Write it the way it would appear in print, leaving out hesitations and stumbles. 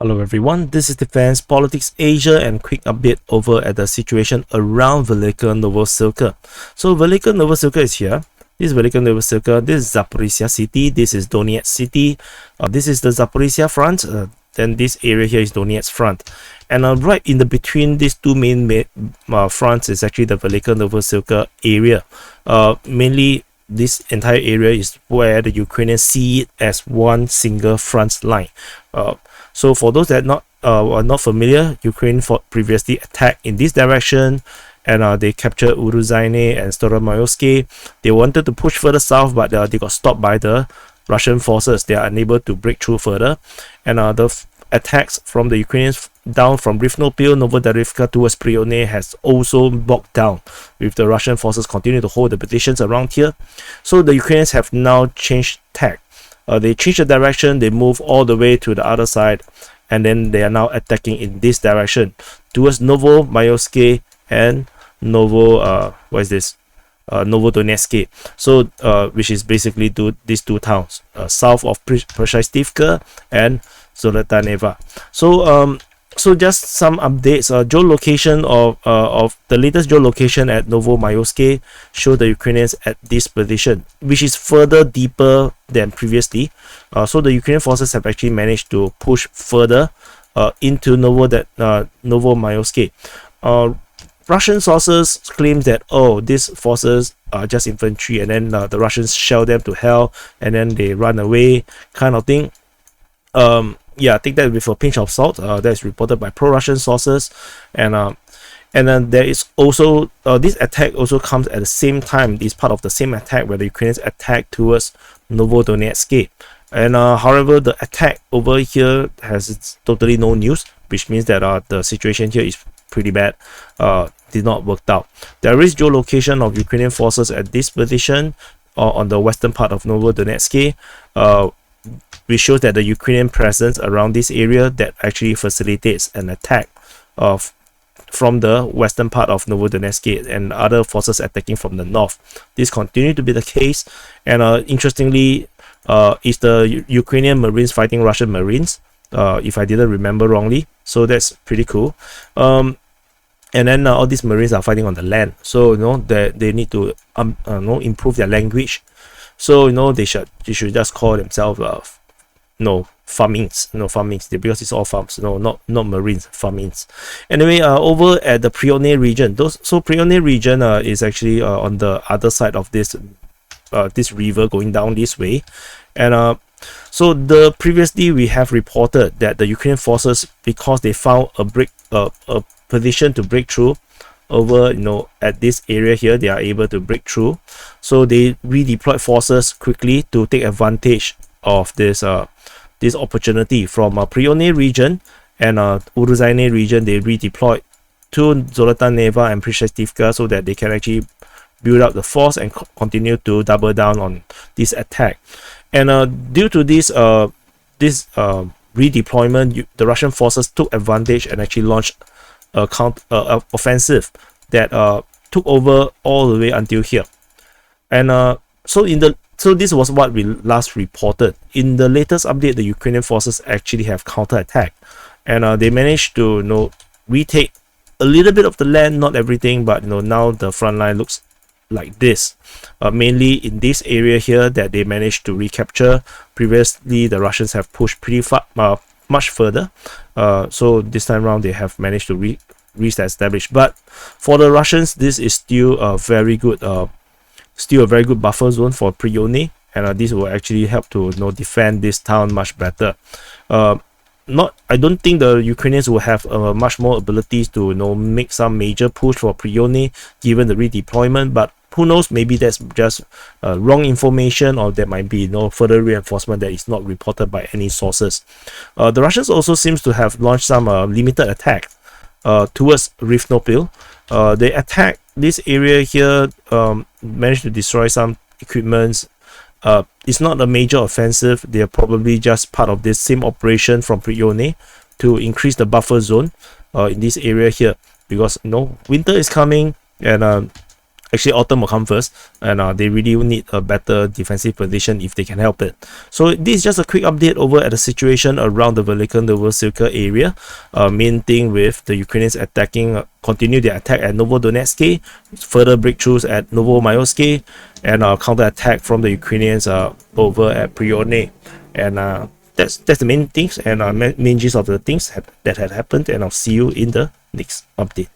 Hello everyone, this is Defense Politics Asia and quick update over at the situation around Velyka Novosilka. So Velyka Novosilka is here. This is Velyka Novosilka, this is Zaporizhia city, this is Donetsk city, this is the Zaporizhia front, then this area here is Donetsk front. And right in the between these two main fronts is actually the Velyka Novosilka area. Mainly this entire area is where the Ukrainians see it as one single front line. So for those that are not familiar, Ukraine previously attacked in this direction, and they captured Pryyutne and Novomaiorske. They wanted to push further south, but they got stopped by the Russian forces. They are unable to break through further, and the attacks from the Ukrainians down from Redeployment, Novodarivka towards Pryyutne has also bogged down, with the Russian forces continue to hold the positions around here. So the Ukrainians have now changed tack. They change the direction, they move all the way to the other side, and then they are now attacking in this direction towards Novomaiorsке and Novodonetsk. So which is basically these two towns south of Pryyutne and Zolotaneva. So just some updates. Geolocation of the latest geolocation at Novomaiorsske show the Ukrainians at this position, which is further deeper than previously. So the Ukrainian forces have actually managed to push further into Novomaiorsske. Russian sources claim that these forces are just infantry, and then the Russians shell them to hell, and then they run away, kind of thing. Yeah, take that with a pinch of salt. That is reported by pro-Russian sources, and then there is also this attack also comes at the same time. It's part of the same attack where the Ukrainians attack towards Novodonetsk. And however, the attack over here has totally no news, which means that the situation here is pretty bad. Did not work out. There is geolocation of Ukrainian forces at this position on the western part of Novodonetsk, which shows that the Ukrainian presence around this area that actually facilitates an attack from the western part of Novodonetsk and other forces attacking from the north. This continues to be the case, and interestingly, is the Ukrainian Marines fighting Russian Marines, if I didn't remember wrongly. So that's pretty cool. And then all these Marines are fighting on the land, so they need to improve their language. So they should just call themselves farmings, because it's all farms, not Marines, farmings. Anyway, over at the Pryyutne region, Pryyutne region is actually on the other side of this river going down this way, and so previously we have reported that the Ukrainian forces, because they found a position to break through over at this area here, they are able to break through, so they redeployed forces quickly to take advantage of this opportunity from Pryyutne region and Pryyutne region. They redeployed to Zolotaneva and Pryyutne so that they can actually build up the force and continue to double down on this attack. And due to this redeployment, the Russian forces took advantage and actually launched a offensive that took over all the way until here. And so this was what we last reported. In the latest update, the Ukrainian forces actually have counterattacked, and they managed to retake a little bit of the land, not everything, but now the front line looks like this, mainly in this area here that they managed to recapture. Previously, the Russians have pushed pretty far, much further, so this time around they have managed to re-establish. But for the Russians, this is still a very good buffer zone for Pryyutne, and this will actually help to defend this town much better. I don't think the Ukrainians will have much more abilities to make some major push for Pryyutne given the redeployment, but who knows, maybe that's just wrong information, or there might be further reinforcement that is not reported by any sources. The Russians also seems to have launched some limited attack towards Redeployment. They attacked this area here, managed to destroy some equipments. It's not a major offensive. They are probably just part of this same operation from Pryyutne to increase the buffer zone in this area here, because winter is coming, and actually autumn will come first, and they really need a better defensive position if they can help it. So this is just a quick update over at the situation around the Velyka Novosilka area. Main thing with the Ukrainians attacking, continue their attack at Novodonetsk, further breakthroughs at Novomayorske, and counterattack from the Ukrainians over at Pryyutne. And that's the main things and main gist of the things that had happened, and I'll see you in the next update.